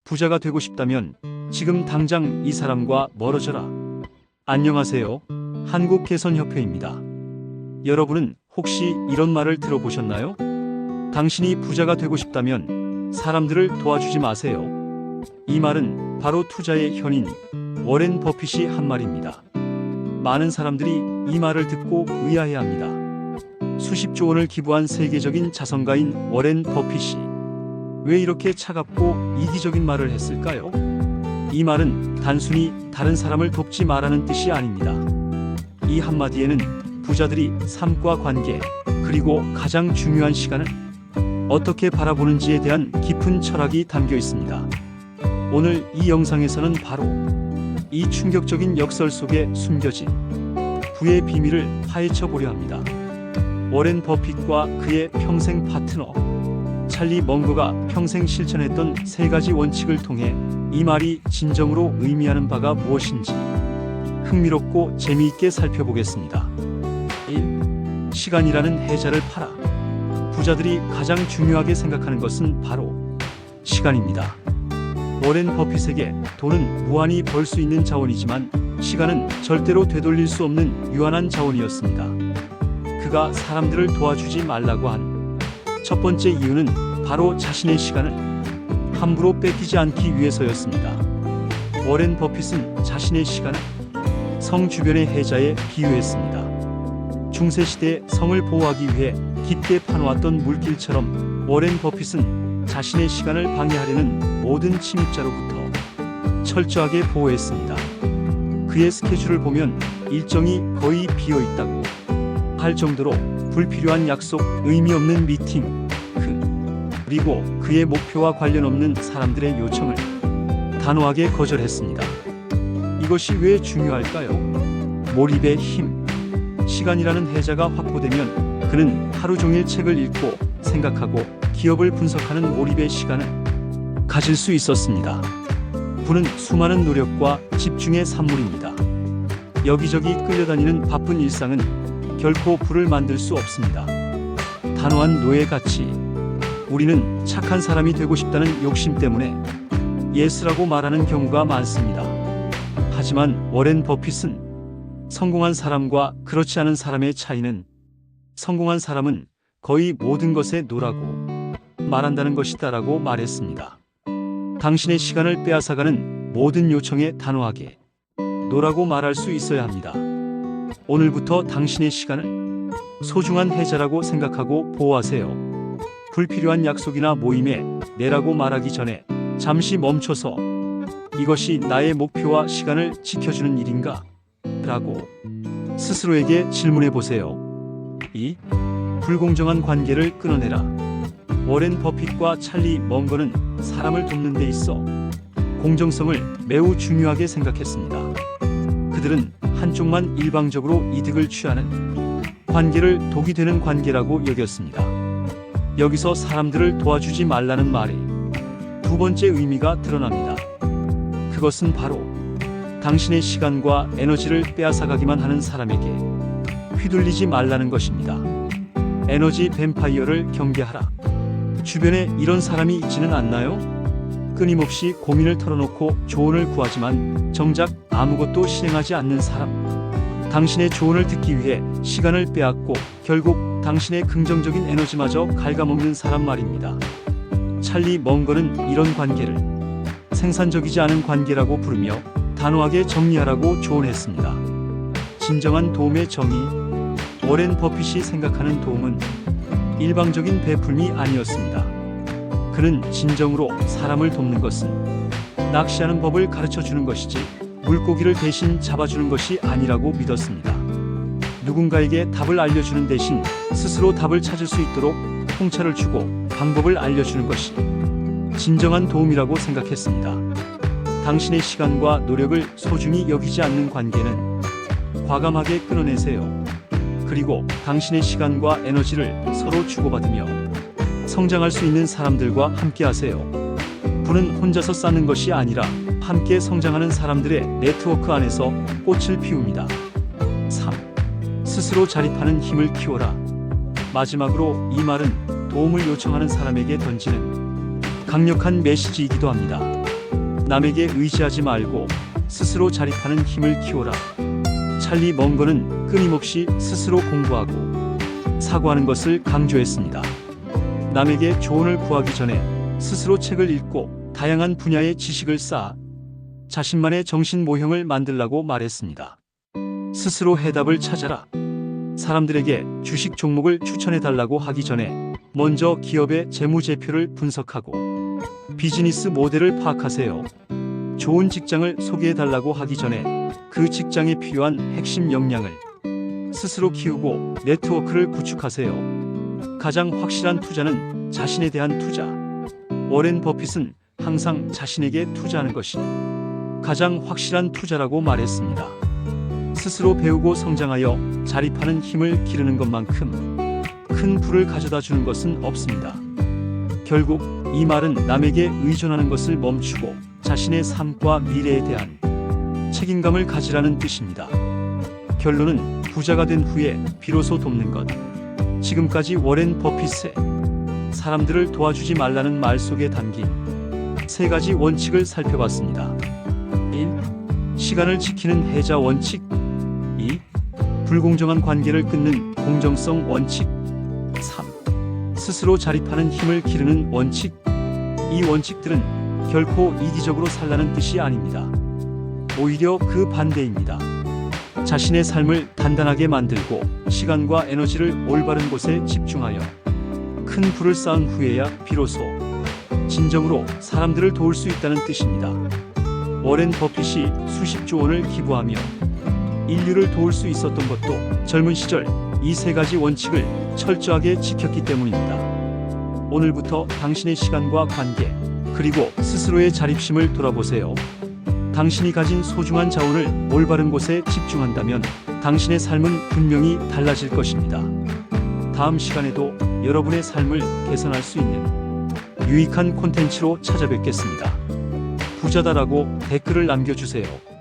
부자가 되고 싶다면 지금 당장 이 사람과 멀어져라. 안녕하세요. 한국개선협회입니다. 여러분은 혹시 이런 말을 들어보셨나요? 당신이 부자가 되고 싶다면 사람들을 도와주지 마세요. 이 말은 바로 투자의 현인 워렌 버핏이 한 말입니다. 많은 사람들이 이 말을 듣고 의아해합니다. 수십조 원을 기부한 세계적인 자선가인 워렌 버핏이 왜 이렇게 차갑고 이기적인 말을 했을까요? 이 말은 단순히 다른 사람을 돕지 말라는 뜻이 아닙니다. 이 한마디에는 부자들이 삶과 관계, 그리고 가장 중요한 시간을 어떻게 바라보는지에 대한 깊은 철학이 담겨 있습니다. 오늘 이 영상에서는 바로 이 충격적인 역설 속에 숨겨진 부의 비밀을 파헤쳐 보려 합니다. 워렌 버핏과 그의 평생 파트너 찰리 먼거가 평생 실천했던 세 가지 원칙을 통해 이 말이 진정으로 의미하는 바가 무엇인지 흥미롭고 재미있게 살펴보겠습니다. 1. 시간이라는 해자를 팔아. 부자들이 가장 중요하게 생각하는 것은 바로 시간입니다. 워렌 버핏에게 돈은 무한히 벌 수 있는 자원이지만 시간은 절대로 되돌릴 수 없는 유한한 자원이었습니다. 그가 사람들을 도와주지 말라고 한 첫 번째 이유는 바로 자신의 시간을 함부로 뺏기지 않기 위해서였습니다. 워렌 버핏은 자신의 시간을 성 주변의 해자에 비유했습니다. 중세시대의 성을 보호하기 위해 깊게 파놓았던 물길처럼 워렌 버핏은 자신의 시간을 방해하려는 모든 침입자로부터 철저하게 보호했습니다. 그의 스케줄을 보면 일정이 거의 비어있다고 할 정도로 불필요한 약속, 의미 없는 미팅, 그리고 그의 목표와 관련 없는 사람들의 요청을 단호하게 거절했습니다. 이것이 왜 중요할까요? 몰입의 힘. 시간이라는 해자가 확보되면 그는 하루 종일 책을 읽고 생각하고 기업을 분석하는 몰입의 시간을 가질 수 있었습니다. 부는 수많은 노력과 집중의 산물입니다. 여기저기 끌려다니는 바쁜 일상은 결코 부를 만들 수 없습니다. 단호한 노예 가치. 우리는 착한 사람이 되고 싶다는 욕심 때문에 예스라고 말하는 경우가 많습니다. 하지만 워렌 버핏은 성공한 사람과 그렇지 않은 사람의 차이는 성공한 사람은 거의 모든 것에 노라고 말한다는 것이다라고 말했습니다. 당신의 시간을 빼앗아가는 모든 요청에 단호하게 노라고 말할 수 있어야 합니다. 오늘부터 당신의 시간을 소중한 해자라고 생각하고 보호하세요. 불필요한 약속이나 모임에 내라고 말하기 전에 잠시 멈춰서 이것이 나의 목표와 시간을 지켜주는 일인가? 라고 스스로에게 질문해 보세요. 2. 불공정한 관계를 끊어내라. 워렌 버핏과 찰리 먼거는 사람을 돕는 데 있어 공정성을 매우 중요하게 생각했습니다. 그들은 한쪽만 일방적으로 이득을 취하는 관계를 독이 되는 관계라고 여겼습니다. 여기서 사람들을 도와주지 말라는 말이 두 번째 의미가 드러납니다. 그것은 바로 당신의 시간과 에너지를 빼앗아가기만 하는 사람에게 휘둘리지 말라는 것입니다. 에너지 뱀파이어를 경계하라. 주변에 이런 사람이 있지는 않나요? 끊임없이 고민을 털어놓고 조언을 구하지만 정작 아무것도 실행하지 않는 사람. 당신의 조언을 듣기 위해 시간을 빼앗고 결국 당신의 긍정적인 에너지마저 갉아먹는 사람 말입니다. 찰리 먼거는 이런 관계를 생산적이지 않은 관계라고 부르며 단호하게 정리하라고 조언했습니다. 진정한 도움의 정의. 워렌 버핏이 생각하는 도움은 일방적인 베풀미 아니었습니다. 그는 진정으로 사람을 돕는 것은 낚시하는 법을 가르쳐 주는 것이지 물고기를 대신 잡아주는 것이 아니라고 믿었습니다. 누군가에게 답을 알려주는 대신 스스로 답을 찾을 수 있도록 통찰을 주고 방법을 알려주는 것이 진정한 도움이라고 생각했습니다. 당신의 시간과 노력을 소중히 여기지 않는 관계는 과감하게 끊어내세요. 그리고 당신의 시간과 에너지를 서로 주고받으며 성장할 수 있는 사람들과 함께 하세요. 부는 혼자서 쌓는 것이 아니라 함께 성장하는 사람들의 네트워크 안에서 꽃을 피웁니다. 3. 스스로 자립하는 힘을 키워라. 마지막으로 이 말은 도움을 요청하는 사람에게 던지는 강력한 메시지이기도 합니다. 남에게 의지하지 말고 스스로 자립하는 힘을 키워라. 찰리 멍거는 끊임없이 스스로 공부하고 사고하는 것을 강조했습니다. 남에게 조언을 구하기 전에 스스로 책을 읽고 다양한 분야의 지식을 쌓아 자신만의 정신 모형을 만들라고 말했습니다. 스스로 해답을 찾아라. 사람들에게 주식 종목을 추천해달라고 하기 전에 먼저 기업의 재무제표를 분석하고 비즈니스 모델을 파악하세요. 좋은 직장을 소개해달라고 하기 전에 그 직장에 필요한 핵심 역량을 스스로 키우고 네트워크를 구축하세요. 가장 확실한 투자는 자신에 대한 투자. 워렌 버핏은 항상 자신에게 투자하는 것이 가장 확실한 투자라고 말했습니다. 스스로 배우고 성장하여 자립하는 힘을 기르는 것만큼 큰 부를 가져다 주는 것은 없습니다. 결국 이 말은 남에게 의존하는 것을 멈추고 자신의 삶과 미래에 대한 책임감을 가지라는 뜻입니다. 결론은 부자가 된 후에 비로소 돕는 것. 지금까지 워렌 버핏의 사람들을 도와주지 말라는 말 속에 담긴 3가지 원칙을 살펴봤습니다. 1. 시간을 지키는 해자 원칙. 2. 불공정한 관계를 끊는 공정성 원칙. 3. 스스로 자립하는 힘을 기르는 원칙. 이 원칙들은 결코 이기적으로 살라는 뜻이 아닙니다. 오히려 그 반대입니다. 자신의 삶을 단단하게 만들고 시간과 에너지를 올바른 곳에 집중하여 큰 부를 쌓은 후에야 비로소 진정으로 사람들을 도울 수 있다는 뜻입니다. 워렌 버핏이 수십조 원을 기부하며 인류를 도울 수 있었던 것도 젊은 시절 이 3가지 원칙을 철저하게 지켰기 때문입니다. 오늘부터 당신의 시간과 관계, 그리고 스스로의 자립심을 돌아보세요. 당신이 가진 소중한 자원을 올바른 곳에 집중한다면 당신의 삶은 분명히 달라질 것입니다. 다음 시간에도 여러분의 삶을 개선할 수 있는 유익한 콘텐츠로 찾아뵙겠습니다. 부자다라고 댓글을 남겨주세요.